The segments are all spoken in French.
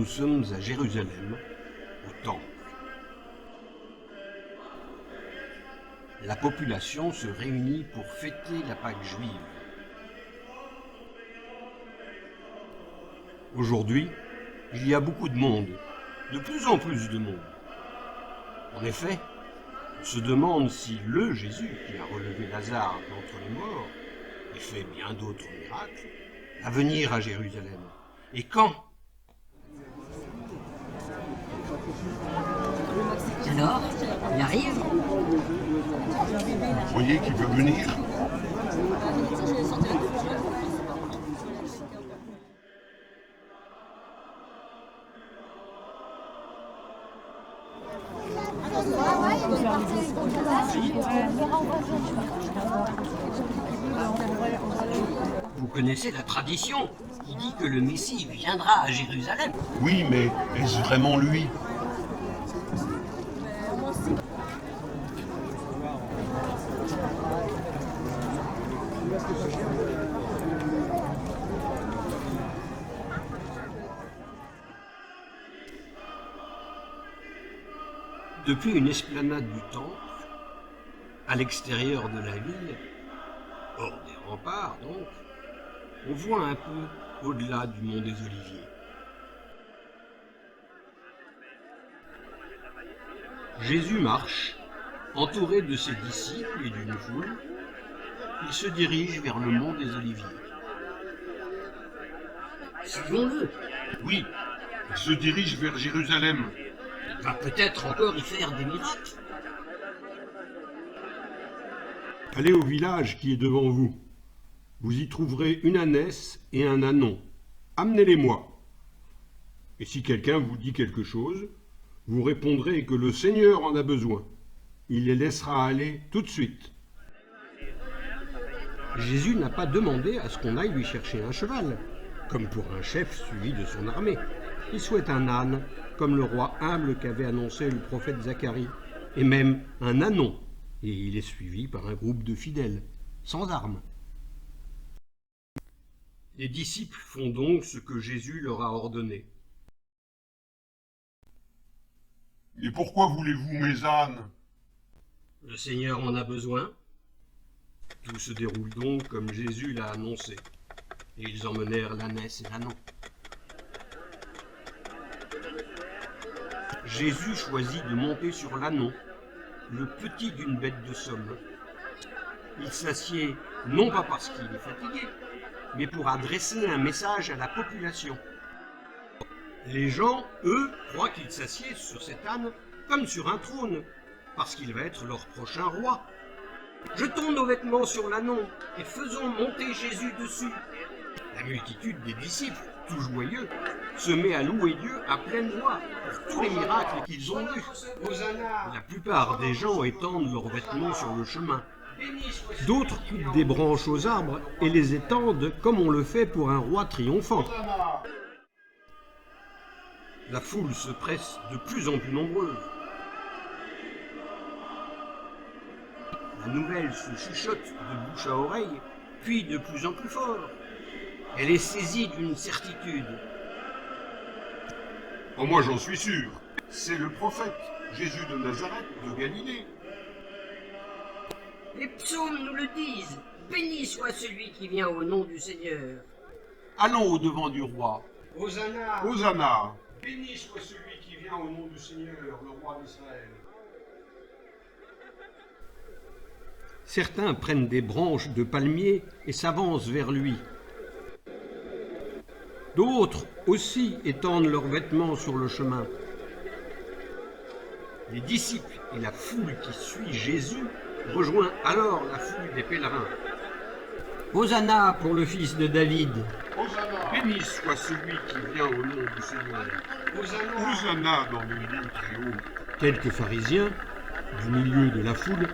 nous sommes à Jérusalem, au Temple. La population se réunit pour fêter la Pâque juive. Aujourd'hui, il y a beaucoup de monde, de plus en plus de monde. En effet, on se demande si le Jésus qui a relevé Lazare d'entre les morts et fait bien d'autres miracles va venir à Jérusalem. Et quand ? Alors, il arrive? Vous croyez qu'il va venir? Vous connaissez la tradition qui dit que le Messie viendra à Jérusalem. Oui, mais est-ce vraiment lui? Depuis une esplanade du Temple, à l'extérieur de la ville, hors des remparts donc, on voit un peu au-delà du mont des Oliviers. Jésus marche, entouré de ses disciples et d'une foule. Il se dirige vers le mont des Oliviers. Suivons-le. Oui, il se dirige vers Jérusalem. Il va peut-être encore y faire des miracles. Allez au village qui est devant vous. Vous y trouverez une ânesse et un ânon. Amenez-les-moi. Et si quelqu'un vous dit quelque chose, vous répondrez que le Seigneur en a besoin. Il les laissera aller tout de suite. Jésus n'a pas demandé à ce qu'on aille lui chercher un cheval, comme pour un chef suivi de son armée. Il souhaite un âne, comme le roi humble qu'avait annoncé le prophète Zacharie, et même un ânon, et il est suivi par un groupe de fidèles, sans armes. Les disciples font donc ce que Jésus leur a ordonné. Et pourquoi voulez-vous mes ânes? Le Seigneur en a besoin. Tout se déroule donc comme Jésus l'a annoncé, et ils emmenèrent l'ânesse et l'ânon. Jésus choisit de monter sur l'ânon, le petit d'une bête de somme. Il s'assied non pas parce qu'il est fatigué, mais pour adresser un message à la population. Les gens, eux, croient qu'il s'assied sur cet âne comme sur un trône, parce qu'il va être leur prochain roi. Jetons nos vêtements sur l'ânon et faisons monter Jésus dessus. La multitude des disciples, tout joyeux, se met à louer Dieu à pleine voix pour tous les miracles qu'ils ont vus. La plupart des gens étendent leurs vêtements sur le chemin. D'autres coupent des branches aux arbres et les étendent comme on le fait pour un roi triomphant. La foule se presse de plus en plus nombreuse. La nouvelle se chuchote de bouche à oreille, puis de plus en plus fort. Elle est saisie d'une certitude. Oh, moi j'en suis sûr. C'est le prophète, Jésus de Nazareth, de Galilée. Les psaumes nous le disent. Béni soit celui qui vient au nom du Seigneur. Allons au-devant du roi. Hosanna! Hosanna! Béni soit celui qui vient au nom du Seigneur, le roi d'Israël. Certains prennent des branches de palmier et s'avancent vers lui. D'autres aussi étendent leurs vêtements sur le chemin. Les disciples et la foule qui suit Jésus rejoint alors la foule des pèlerins. Hosanna pour le fils de David. Hosanna! Béni soit celui qui vient au nom du Seigneur. Hosanna! Hosanna dans le lieu très haut. Quelques pharisiens, du milieu de la foule,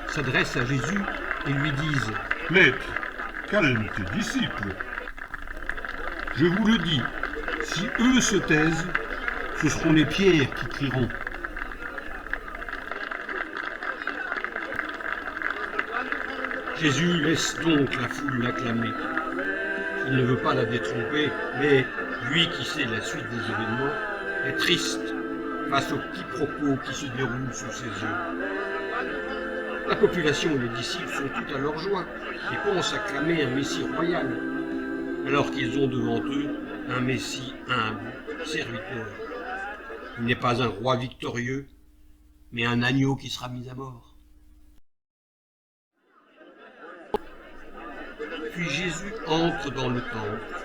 s'adressent à Jésus et lui disent « Maître, calme tes disciples. Je vous le dis, si eux se taisent, ce seront les pierres qui crieront. Jésus laisse donc la foule l'acclamer. Il ne veut pas la détromper, mais Lui qui sait la suite des événements est triste face aux quiproquos qui se déroulent sous ses yeux. La population et les disciples sont tout à leur joie et pensent acclamer un Messie royal, alors qu'ils ont devant eux un Messie humble, serviteur. Il n'est pas un roi victorieux, mais un agneau qui sera mis à mort. Puis Jésus entre dans le temple.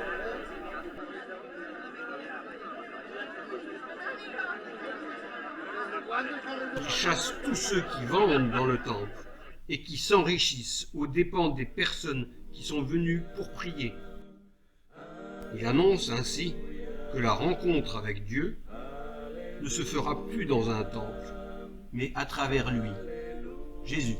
Il chasse tous ceux qui vendent dans le temple et qui s'enrichissent aux dépens des personnes qui sont venues pour prier. Il annonce ainsi que la rencontre avec Dieu ne se fera plus dans un temple, mais à travers lui, Jésus.